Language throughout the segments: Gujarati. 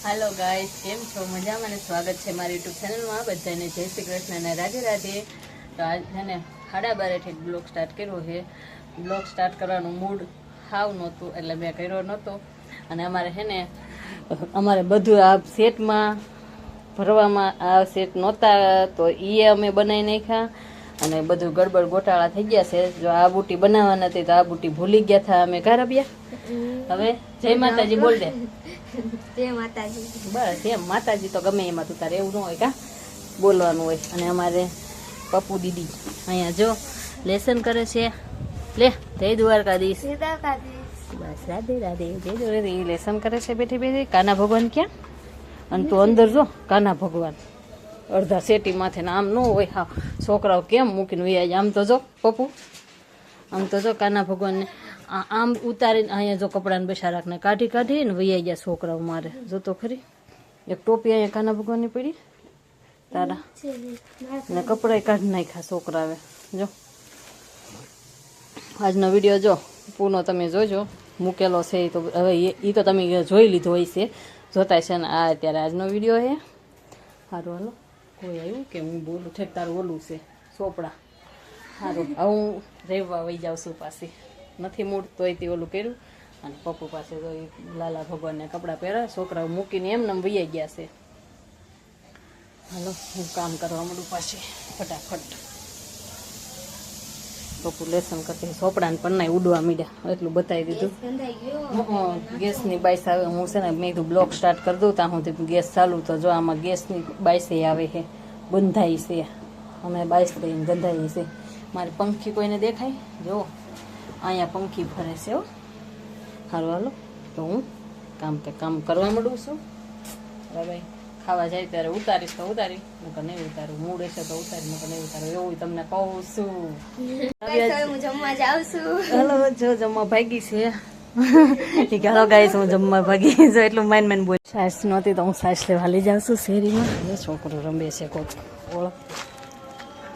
हेलो गाइस केम छो मजा में स्वागत है मारी यूट्यूब चैनल में बधाने जय श्री कृष्ण ने राधे राधे। तो आज है 12:30 ब्लॉग स्टार्ट करो है। ब्लॉग स्टार्ट करवानो मूड हाव नहोतो એટલે મેં કર્યો નહોતો અને અમારે છે ને અમારે બધું આ સેટમાં ભરવામાં આ સેટ નહોતા તો ઈ અમે બનાવી નાખ્યા અને બધું ગડબડ ગોટાળા થઈ ગયા છે। જો આ બુટી બનાવવાના હતી તો આ બુટી ભૂલી ગયા હતા અમે કારબ્યા। હવે જય માતાજી બોલ દે। જય માતાજી। બસ એમ માતાજી તો ગમે એમાં તું તારે એવું ન હોય કા બોલવાનું હોય। અને અમારે પપ્પુ દીદી અહીંયા જો લેસન કરે છે। લે જય દ્વારકાધીશ। બસ રાધે રાધે જય દ્વારકાધીશ લેસન કરે છે બેઠી બેઠી। કાના ભગવાન ક્યાં અને તું અંદર જો કાના ભગવાન અડધા સેટી માથે ને આમ ન હોય। હા છોકરાઓ કેમ મૂકીને વૈયા આમ તો જો પપ્પુ આમ તો જો કાના ભગવાનને આમ ઉતારીને અહીંયા જો કપડાને બેસારાકને કાઢી કાઢીને વૈયા ગયા છોકરાઓ મારે જો તો ખરી। એક ટોપી અહીંયા કાના ભગવાનની પડી તારા ને કપડાં કાઢી નાખ્યા છોકરાવે। જો આજનો વિડીયો જો પૂનો તમે જોજો મૂકેલો છે એ તો હવે એ તો તમે જોઈ લીધો હોય છે જોતા છે ને આ અત્યારે આજનો વિડીયો છે। સારું હાલો કોઈ આવ્યું કે હું બોલું ઠેક તારું ઓલું છે ચોપડા સારું હવે હું રહેવા વહી જાઉં છું પાછી નથી મૂડ તોય તે ઓલું કર્યું અને પપ્પુ પાસે તો લાલા ભગવાનને કપડાં પહેર્યા છોકરાઓ મૂકીને એમને વૈયા ગયા છે। હાલો હું કામ કરવા માંડું પાછી ફટાફટ। પપ્પુ લેસન કરતી ચોપડાને પણ ઉડવા માંડ્યા એટલું બતાવી દીધું। ગેસની બાઈસ આવે હું છે ને મેં કીધું બ્લોક સ્ટાર્ટ કરી દઉં ત્યાં સુધી ગેસ ચાલુ તો જો આમાં ગેસની બાઈસે આવે છે બંધાઈ છે અમે બાઈસ લઈને ગંધાઈ છે। મારી પંખી કોઈને દેખાય જો અહીંયા પંખી ફરે છે હો। સારું હાલો તો હું કામ કરવા માંડું છું। હવે ખાવા જાય ત્યારે ઉતારીશ તો ઉતારી નકર નહીં ઉતારું મૂડ હશે તો ઉતારી નકર નહીં ઉતારું એવું તમને કહું છું। હું જમવા જાઉં છું। હાલો જો જમવા ભાગી છે હાલો ગાઈસ હું જમવા ભાગી જો એટલું માઇન બોલ સાસ નહોતી તો હું સાસ લેવા લઈ જાઉં છું શેરીમાં। છોકરો રમે છે કોક ઓળખ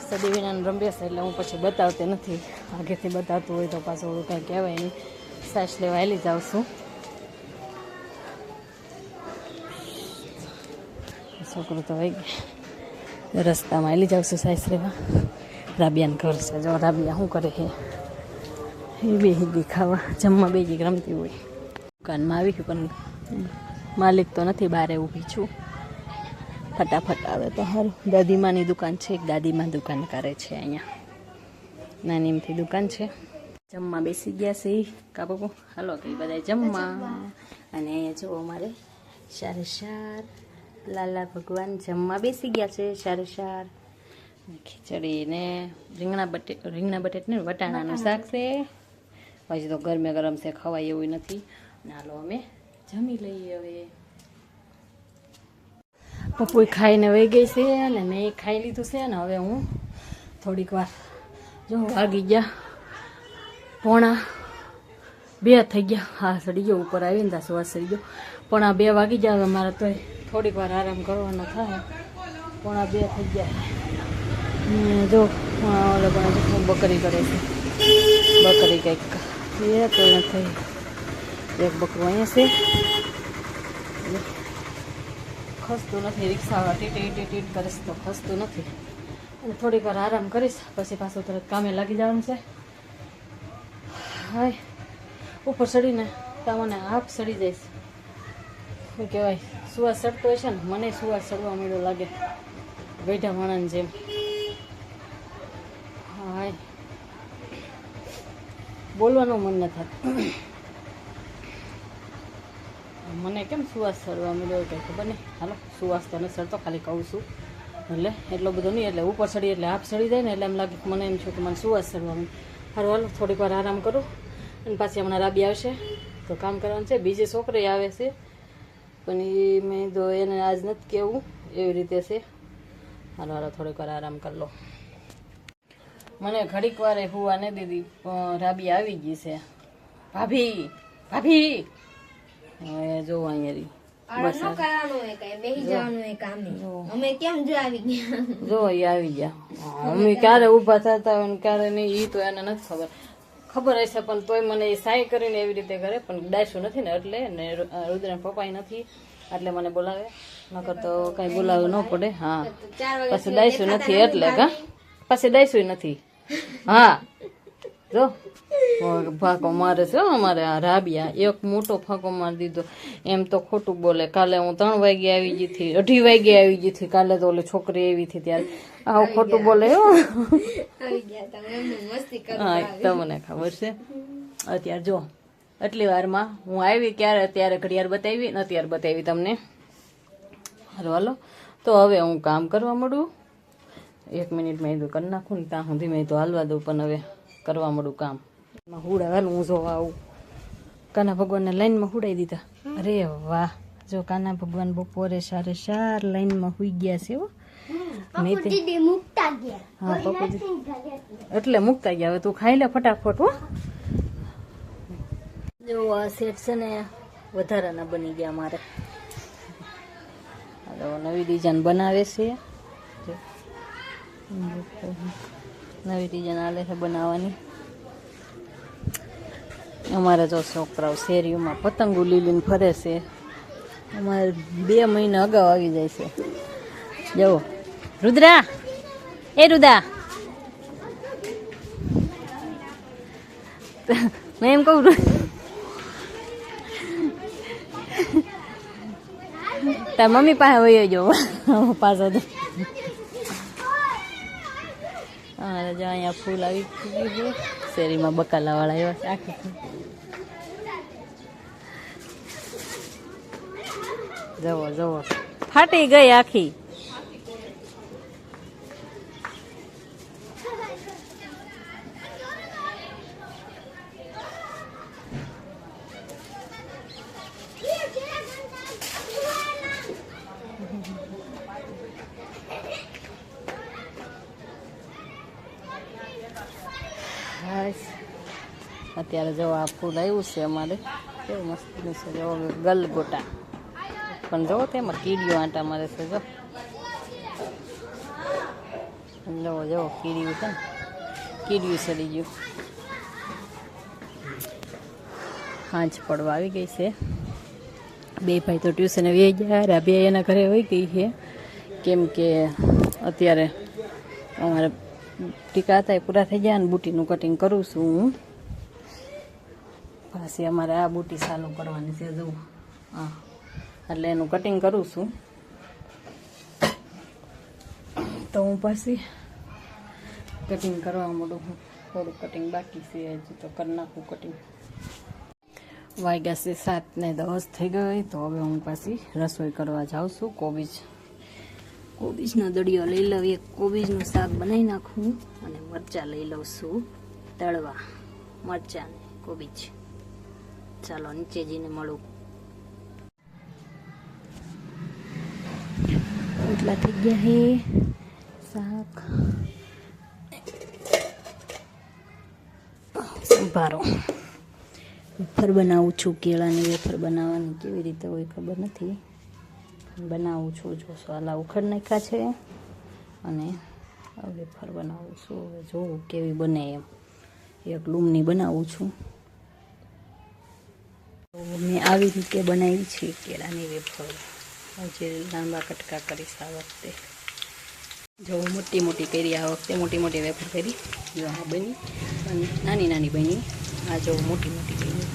સદી વિનાને રમે છે એટલે હું પછી બતાવતી નથી આગેથી બતાવતું હોય તો પાછું ઓળું કાંઈ કહેવાય નહીં। સાસ લેવા લઈ જાઉં છું છોકરું તો વહી ગયા રસ્તામાં લઈ જાઉં છું સાસ લેવા। રાબિયાને ઘર છે જો રાબિયા શું કરે છે એ બે હિન્દી ખાવા જમવા બે જ રમતી હોય। દુકાનમાં આવી પણ માલિક તો નથી બહાર ઊભી છું ફટાફટ આવે તો સારું। દાદીમાની દુકાન છે એક દાદીમા દુકાન કરે છે અહીંયા નાની એમથી દુકાન છે। જમવા બેસી ગયા છે કા બાપુ હાલો તો બધા જમવા। અને અહીંયા જો અમારે સારે શાર લાલા ભગવાન જમવા બેસી ગયા છે સારે શાર ખીચડી ને રીંગણા બટેટ ને વટાણાનું શાક છે। પછી તો ગરમે ગરમ છે ખવાય એવું નથી। હાલો અમે જમી લઈએ હવે। પપ્પુ ખાઈને વહી ગઈ છે અને મેં ખાઈ લીધું છે ને હવે હું થોડીક વાર જો વાગી ગયા 1:30 થઈ ગયા। હા સડી ગયો ઉપર આવીને ત્યાં સુવાસ સડી ગયો 1:30 વાગી જાય મારે તો થોડીક વાર આરામ કરવાનો થાય। 1:30 થઈ ગયા જો ઓલે પણ બકરી કરે છે બકરી કંઈક એ તો નથી એક બકરું અહીંયા છે ખસતું નથી રિક્ષાવાળા ટીટ કરે છે તો ખસતું નથી અને થોડીક વાર આરામ કરીશ પછી પાછું તરત કામે લાગી જવાનું છે। હાય ઉપર ચડીને તો મને હાફ ચડી જઈશ શું કહેવાય સુવાસ ચડતો હોય છે ને મને સુવાસ ચડવા મળ્યો લાગે ગઈઢા માણસની જેમ। હાય બોલવાનું મન ન થતું મને કેમ સુવાસ ચડવા મળ્યો કંઈ ખબર નહીં। હાલો સુવાસ તો નથી ચડતો ખાલી કહું છું એટલે એટલો બધો નહીં એટલે ઉપર ચડી એટલે હાફ ચડી જાય ને એટલે એમ લાગે મને એમ છું કે મને સુવાસ ચડવા મળ્યો। સારું હાલો થોડીક વાર આરામ કરું અને પાછી હમણાં રાબી આવશે તો કામ કરવાનું છે। બીજી છોકરી આવે છે પણ એ મેં તો એને આજ નથી કહેવું એવી રીતે છે। હાલો હાલો થોડીક વાર આરામ કરી લો। મને ઘડીક વારે હુવા ને દીધી રાબી આવી ગઈ છે। ભાભી ભાભી હવે જો અહીંયા બસ જો એ આવી ગયા। અમે ક્યારે ઊભા થતા હોય ને ક્યારે નહીં એ તો એને નથી ખબર હશે પણ તોય મને એ સાય કરીને એવી રીતે કરે પણ ડાયસું નથી ને એટલે ને રુદ્રના પપ્પાય નથી એટલે મને બોલાવે, નકર તો કઈ બોલાવવું ન પડે. હા 4 પછી ડાયસું નથી એટલે કા પછી ડાયસું નથી. હા જો ફાંકો મારે છે અમારે આ રાબિયા, એક મોટો ફાંકો મારી દીધો. એમ તો ખોટું બોલે. કાલે હું 3 વાગે આવી ગઈ હતી, 2:30 વાગે આવી ગઈ હતી. કાલે તો ઓલી છોકરી આવી હતી ત્યારે આવું ખોટું બોલે. આવી ગયા તમે એમને મસ્તી કરો. હા તમને ખબર છે. અત્યારે જો આટલી વારમાં હું આવી ક્યારે ત્યારે ઘડિયાળ બતાવી ને અત્યારે બતાવી તમને. હાલો તો હવે હું કામ કરવા મળું. 1 મિનિટમાં એ કરી નાખું ને ત્યાં સુધી મેં તો હાલવા દઉં. પણ હવે કરવા મળું કામ. એમાં હુડા હાલ હું જોવા આવું. કાના ભગવાનને લાઈનમાં હુડાઈ દીધા. અરે વાહ, જો કાના ભગવાન બપોરે સારે 4 લાઈનમાં હુઈ ગયા છે. હા પપ્પુજી એટલે મૂકતા ગયા. હવે તું ખાઈ લે ફટાફટ. હો જો આ સેટ છે ને વધારાના બની ગયા મારે. નવી ડિઝાઇન બનાવે છે. નવી ડિઝાઇન આલે છે બનાવવાની. અમારે જો છોકરાઓ શેરીઓમાં પતંગો લીલીને ફરે છે. અમારે 2 મહિના અગાઉ આવી જાય છે. જવો રુદ્રા, એ રુદા, મેં એમ કહું તાર મમ્મી પાસે વયો જો પાછો તો. હા જો અહીંયા ફૂલ આવી ગયું છે. શેરીમાં બકાલા વાળા એવા છે. આખી જવો જવો ફાટી ગઈ આખી. અત્યારે જો આ ફૂલ આવ્યું છે અમારે. કેવું મસ્તીનું છે. જો ગલગોટા પણ જો તેમાં કીડીઓ આંટા મારે છે. જો જો કીડીયું છે ને, કીડીયું સડી ગયું. હાંજ પડવા આવી ગઈ છે. 2 ભાઈ તો ટ્યુશને વહી ગયા. રાબિયા એના ઘરે વહી ગઈ છે. કેમ કે અત્યારે અમારે ટીકા હતા એ પૂરા થઈ ગયા. અને બુટીનું કટિંગ કરું છું હું. પાછી અમારે આ બુટી ચાલુ કરવાની છે. જવું હા એટલે એનું કટિંગ કરું છું. તો હું પાછી કટિંગ કરવા માંડું. થોડું કટિંગ બાકી છે હજી તો કરી નાખું કટિંગ. વાગ્યા છે 7:10 થઈ ગઈ. તો હવે હું પાછી રસોઈ કરવા જાઉં છું. કોબીજનો દળિયો લઈ લઉં. એક કોબીજનું શાક બનાવી નાખું. અને મરચાં લઈ લઉં છું તળવા. મરચાં ને કોબીજ. ચાલો નીચે જઈને મળું. એટલા થઈ ગયા હે શાક. ભારો વેફર બનાવું છું. કેળાની વેફર બનાવવાની કેવી રીતે હોય ખબર નથી. બનાવું છું. જો સાલા ઉખડ નાખ્યા છે. અને વેફર બનાવું છું. હવે જોઉં કેવી બને એમ. એક લૂમની બનાવું છું. મેં આવી રીતે બનાવી છે કેળાની વેફર. જે લાંબા કટકા કરીશ આ વખતે. જો મોટી મોટી કરી આ વખતે મોટી મોટી વેફર કરી. જો આ બની અને નાની નાની બની. આ જો મોટી મોટી બની.